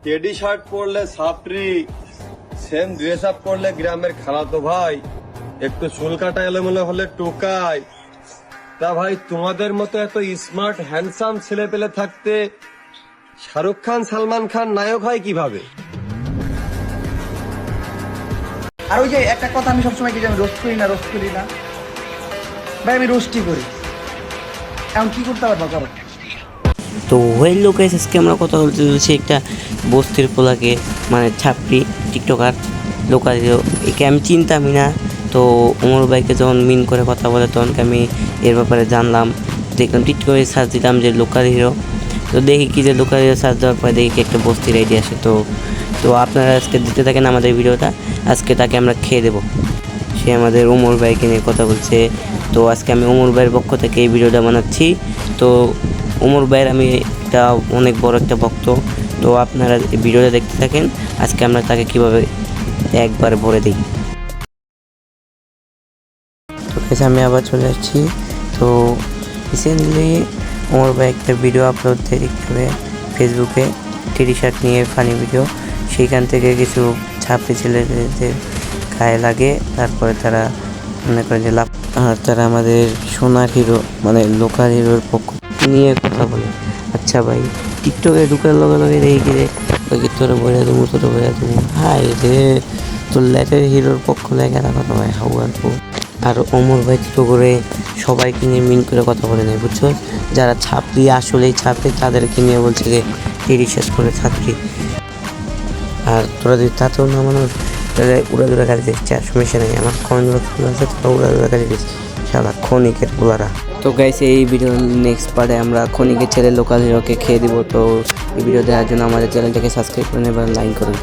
Teddy shirt পরলে সাপরি, same dress up করলে গ্রামের খালাতো ভাই, একটু চুল কাটা এলোমেলো হলে টোকাই। তা ভাই তোমাদের মতো এত স্মার্ট হ্যান্ডসাম ছেলে পেলে থাকতে শাহরুখ খান সালমান খান নায়ক হয় কিভাবে? আর ওই যে একটা কথা আমি সবসময় কি আমি রোস্ট করি না ভাই, আমি রোস্টই করি। এখন কি করতে পারবো করো। তো হ্যালো গাইস, আজকে আমরা কথা বলতে চলেছি একটা বস্তির পোলাকে, মানে ছাপড়ি টিকটকার লোকাল হিরো। একে আমি চিনতামই না। তো ওমর ভাইকে যখন মিন করে কথা বলে তখন আমি এর ব্যাপারে জানলাম, দেখলাম টিকটকে সার্চ দিলাম যে লোকাল হিরো। তো দেখি কি যে লোকাল হিরো সার্চ দেওয়ার পরে দেখি কি একটা বস্তির আইডি আসে। তো আপনারা আজকে দিতে থাকেন আমাদের ভিডিওটা। আজকে তাকে আমরা খেয়ে দেবো। সে আমাদের ওমর ভাইকে নিয়ে কথা বলছে। তো আজকে আমি ওমর ভাইয়ের পক্ষ থেকে এই ভিডিওটা বানাচ্ছি। তো ওমর ভাইয়ের আমি অনেক বড় একটা ভক্ত। তো আপনারা এই ভিডিওটা দেখতে থাকেন। আজকে আমরা তাকে কীভাবে একবার ভরে দিই। তো কাছে আমি আবার চলে আসছি। তো রিসেন্টলি ওমর ভাই একটা ভিডিও আপলোড দিয়ে দেখতে হবে ফেসবুকে, টি শার্ট নিয়ে ফানি ভিডিও। সেইখান থেকে কিছু ছাপড়ি ছেলেদের গায়ে লাগে, তারপরে তারা মনে করে যে লাভ, আর তারা আমাদের সোনার হিরো মানে লোকাল হিরোর পক্ষ নিয়ে কথা বলে। আচ্ছা ভাই, টিকটকে ঢুকার লগে লগে দেখি কি রে ওই কি তোরা বইরা দেবো হাই রে, তোর লেটের হিরোর পক্ষ লেগে কথা ভাই হাউ আর আর ওমর ভাই তো করে সবাইকে নিয়ে মিন করে কথা বলে নেয়, বুঝছো? যারা ছাপড়ি আসলেই ছাপড়ি তাদেরকে নিয়ে বলছে যে শেষ করে ছাত্রী। আর তোরা যদি তাতেও না মানুষ তাহলে উড়াদুরা গাড়ি দিচ্ছে, সমস্যা নেই, আমার খনগুলো ফুল আছে, তোরা উড়াদুরা গাড়ি দিচ্ছে সারা ক্ষণিকের পোলারা। তো গাইস, এই ভিডিওর নেক্সট পার্টে আমরা ক্ষণিকের ছেলে লোকাল হিরোকে খেয়ে দিব। তো এই ভিডিও দেখার জন্য আমাদের চ্যানেলটাকে সাবস্ক্রাইব করে নেবেন, লাইক করুন।